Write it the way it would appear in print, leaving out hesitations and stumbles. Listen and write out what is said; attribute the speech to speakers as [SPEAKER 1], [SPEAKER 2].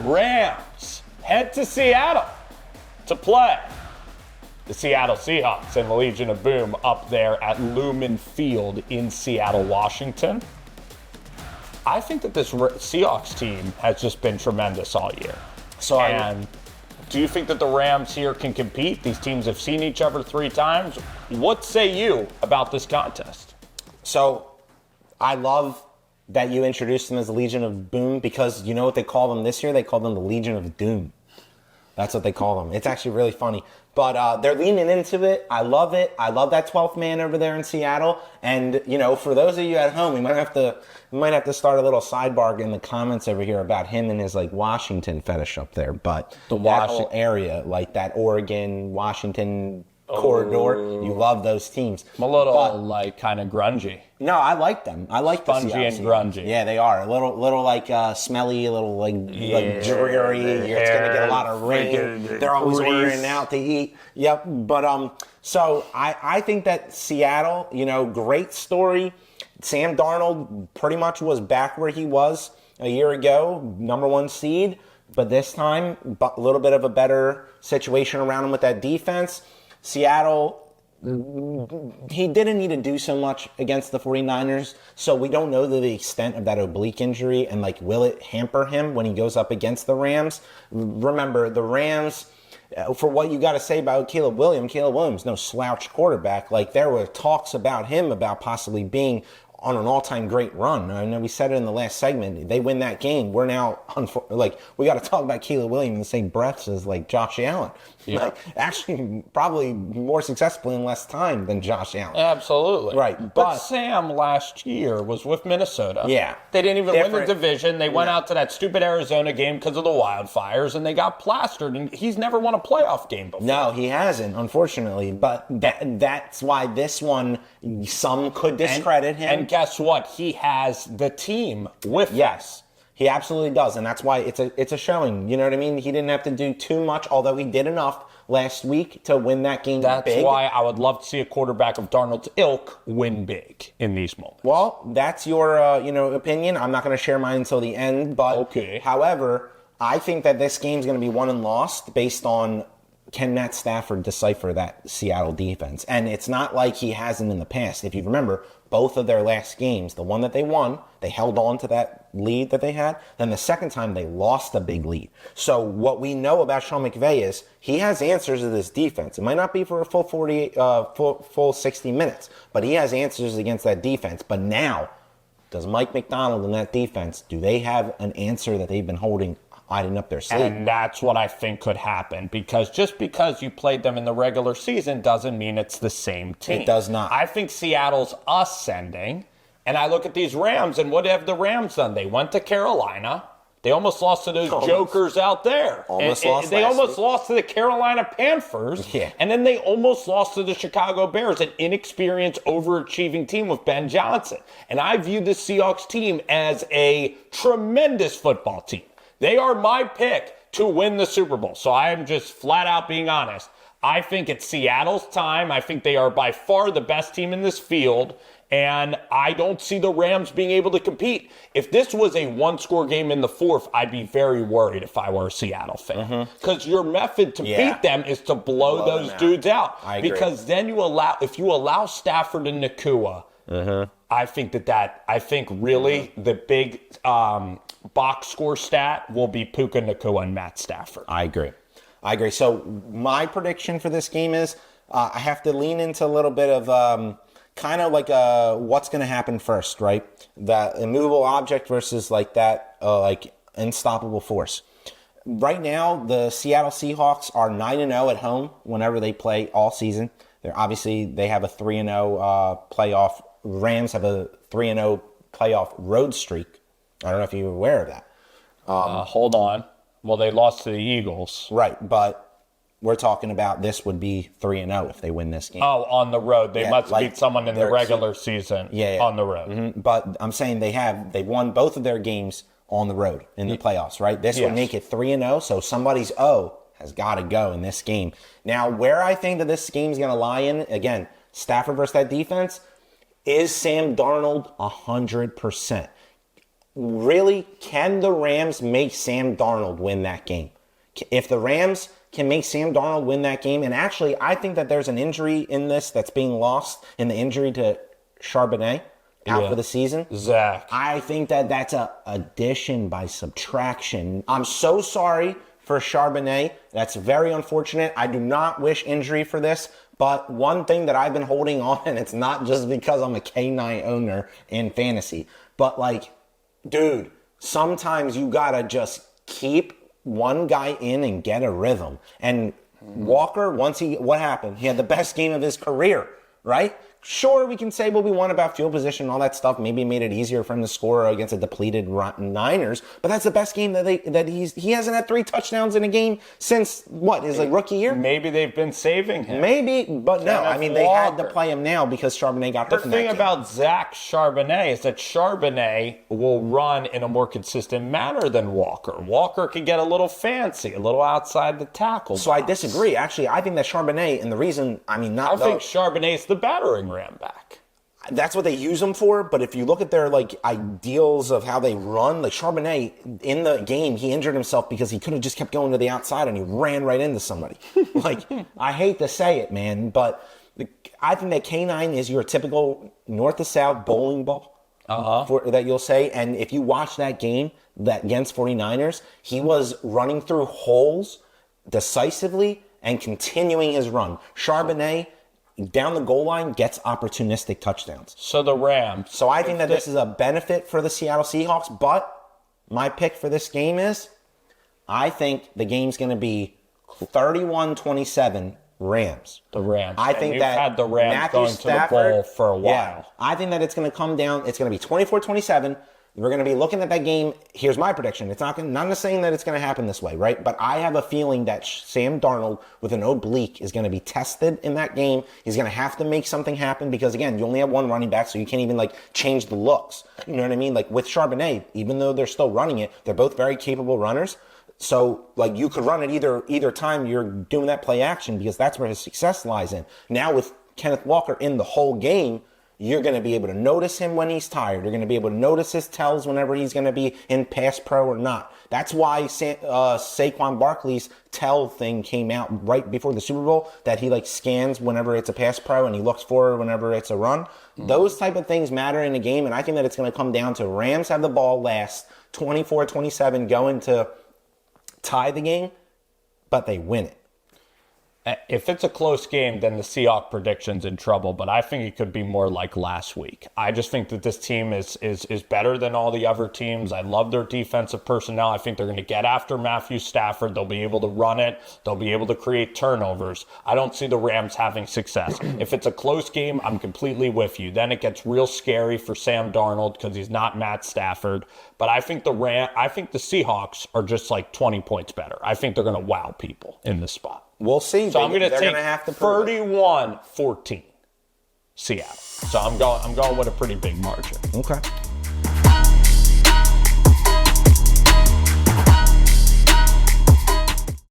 [SPEAKER 1] Rams head to Seattle to play the Seattle Seahawks and the Legion of Boom up there at Lumen Field in Seattle, Washington. I think that this Seahawks team has just been tremendous all year. Do you think that the Rams here can compete? These teams have seen each other 3 times. What say you about this contest?
[SPEAKER 2] So I love that you introduced them as the Legion of Boom, because you know what they call them this year? They call them the Legion of Doom. That's what they call them. It's actually really funny. But they're leaning into it. I love it. I love that 12th man over there in Seattle. And, you know, for those of you at home, we might have to start a little sidebar in the comments over here about him and his, like, Washington fetish up there. But that whole area, like that Oregon, Washington corridor, you love those teams.
[SPEAKER 1] I'm a little, kind of grungy.
[SPEAKER 2] No, I like them. I like the
[SPEAKER 1] Spongy and grungy.
[SPEAKER 2] Yeah, they are. A little like smelly, a little like dreary. It's going to get a lot of rain. They're always ordering out to eat. Yep. But so I think that Seattle, you know, great story. Sam Darnold pretty much was back where he was a year ago, number 1 seed. But this time, a little bit of a better situation around him with that defense. Seattle, he didn't need to do so much against the 49ers, so we don't know the extent of that oblique injury and, like, will it hamper him when he goes up against the Rams? Remember, the Rams, for what you got to say about Caleb Williams, no slouch quarterback. Like, there were talks about him about possibly being on an all-time great run. I know we said it in the last segment. They win that game. We're now, we got to talk about Caleb Williams in the same breath as, like, Josh Allen. Yeah. Like, actually, probably more successfully in less time than Josh Allen.
[SPEAKER 1] Absolutely.
[SPEAKER 2] Right.
[SPEAKER 1] But Sam last year was with Minnesota.
[SPEAKER 2] Yeah.
[SPEAKER 1] They didn't even win the division. They went out to that stupid Arizona game because of the wildfires, and they got plastered, and he's never won a playoff game before.
[SPEAKER 2] No, he hasn't, unfortunately. But that's why this one, some could discredit him.
[SPEAKER 1] And guess what? He has the team with him.
[SPEAKER 2] Yes. He absolutely does, and that's why it's a showing. You know what I mean? He didn't have to do too much, although he did enough last week to win that game big.
[SPEAKER 1] That's why I would love to see a quarterback of Darnold's ilk win big in these moments.
[SPEAKER 2] Well, that's your opinion. I'm not going to share mine until the end, but
[SPEAKER 1] okay.
[SPEAKER 2] However, I think that this game's going to be won and lost based on can Matt Stafford decipher that Seattle defense. And it's not like he hasn't in the past. If you remember, both of their last games, the one that they won, they held on to that lead that they had. Then the second time, they lost a big lead. So what we know about Sean McVay is he has answers to this defense. It might not be for a full 60 minutes, but he has answers against that defense. But now, does Mike Macdonald and that defense, do they have an answer that they've been hiding up their sleeve?
[SPEAKER 1] And that's what I think could happen, because just because you played them in the regular season doesn't mean it's the same team.
[SPEAKER 2] It does not.
[SPEAKER 1] I think Seattle's ascending, and I look at these Rams, and what have the Rams done? They went to Carolina. They almost lost to those jokers out there. They almost lost to the Carolina Panthers.
[SPEAKER 2] Yeah.
[SPEAKER 1] And then they almost lost to the Chicago Bears, an inexperienced, overachieving team with Ben Johnson. And I view this Seahawks team as a tremendous football team. They are my pick to win the Super Bowl. So I am just flat out being honest. I think it's Seattle's time. I think they are by far the best team in this field. And I don't see the Rams being able to compete. If this was a one-score game in the fourth, I'd be very worried if I were a Seattle fan. Because your method to beat them is to blow those dudes out.
[SPEAKER 2] I agree.
[SPEAKER 1] Because then if you allow Stafford and Nakua, I think really the big box score stat will be Puka Nakua and Matt Stafford.
[SPEAKER 2] I agree. So my prediction for this game is I have to lean into a little bit of kind of like what's going to happen first, right? That immovable object versus like that like unstoppable force. Right now, the Seattle Seahawks are 9-0 at home whenever they play all season. They have a 3-0 playoff. Rams have a 3-0 playoff road streak. I don't know if you're aware of that.
[SPEAKER 1] Hold on. Well, they lost to the Eagles.
[SPEAKER 2] Right, but we're talking about this would be 3-0 if they win this game.
[SPEAKER 1] Oh, on the road. They must beat someone in the regular season on the road.
[SPEAKER 2] But I'm saying they won both of their games on the road in the playoffs, right? This would make it 3-0, so somebody's has got to go in this game. Now, where I think that this game's going to lie in, again, Stafford versus that defense, is Sam Darnold 100%. really, can the Rams make Sam Darnold win that game? If the Rams can make Sam Darnold win that game, and actually, I think that there's an injury in this that's being lost in the injury to Charbonnet out for the season.
[SPEAKER 1] Zach.
[SPEAKER 2] I think that that's a addition by subtraction. I'm so sorry for Charbonnet. That's very unfortunate. I do not wish injury for this. But one thing that I've been holding on, and it's not just because I'm a K9 owner in fantasy, but like, dude, sometimes you gotta just keep one guy in and get a rhythm. And Walker, what happened? He had the best game of his career, right? Sure, we can say what we want about field position and all that stuff. Maybe it made it easier for him to score against a depleted Niners, but that's the best game he hasn't had 3 touchdowns in a game since his rookie year.
[SPEAKER 1] Maybe they've been saving him.
[SPEAKER 2] Maybe, but no. I mean, they had to play him now because Charbonnet got hurt.
[SPEAKER 1] The thing about Zach Charbonnet is that Charbonnet will run in a more consistent manner than Walker. Walker can get a little fancy, a little outside the tackle.
[SPEAKER 2] So I disagree. Actually, I think that Charbonnet, and the reason, I think
[SPEAKER 1] Charbonnet's the battering ram back.
[SPEAKER 2] That's what they use him for, but if you look at their ideals of how they run, Charbonnet in the game, he injured himself because he could have just kept going to the outside and he ran right into somebody. I hate to say it, man, but I think that K9 is your typical north to south bowling ball that you'll say. And if you watch that game that against 49ers, he was running through holes decisively and continuing his run. Charbonnet down the goal line gets opportunistic touchdowns.
[SPEAKER 1] So the Rams.
[SPEAKER 2] So I think that this is a benefit for the Seattle Seahawks, but my pick for this game is I think the game's going to be 31-27 Rams.
[SPEAKER 1] The Rams.
[SPEAKER 2] I think
[SPEAKER 1] you've
[SPEAKER 2] that
[SPEAKER 1] had the Rams
[SPEAKER 2] Matthew
[SPEAKER 1] going
[SPEAKER 2] Stafford,
[SPEAKER 1] to the bowl for a while.
[SPEAKER 2] Yeah, I think that it's going to come down. It's going to be 24-27. We're going to be looking at that game. Here's my prediction. It's not saying that it's going to happen this way, right? But I have a feeling that Sam Darnold with an oblique is going to be tested in that game. He's going to have to make something happen because, again, you only have one running back, so you can't even, change the looks. You know what I mean? With Charbonnet, even though they're still running it, they're both very capable runners. So, you could run it either time you're doing that play action because that's where his success lies in. Now, with Kenneth Walker in the whole game, you're going to be able to notice him when he's tired. You're going to be able to notice his tells whenever he's going to be in pass pro or not. That's why Saquon Barkley's tell thing came out right before the Super Bowl, that he scans whenever it's a pass pro and he looks for it whenever it's a run. Those type of things matter in a game, and I think that it's going to come down to Rams have the ball last, 24-27, going to tie the game, but they win it.
[SPEAKER 1] If it's a close game, then the Seahawks prediction's in trouble, but I think it could be more like last week. I just think that this team is better than all the other teams. I love their defensive personnel. I think they're going to get after Matthew Stafford. They'll be able to run it. They'll be able to create turnovers. I don't see the Rams having success. If it's a close game, I'm completely with you. Then it gets real scary for Sam Darnold because he's not Matt Stafford. But I think the Seahawks are just 20 points better. I think they're going to wow people in this spot.
[SPEAKER 2] We'll see.
[SPEAKER 1] So I'm going to take 31-14 Seattle. So I'm going with a pretty big margin.
[SPEAKER 2] Okay.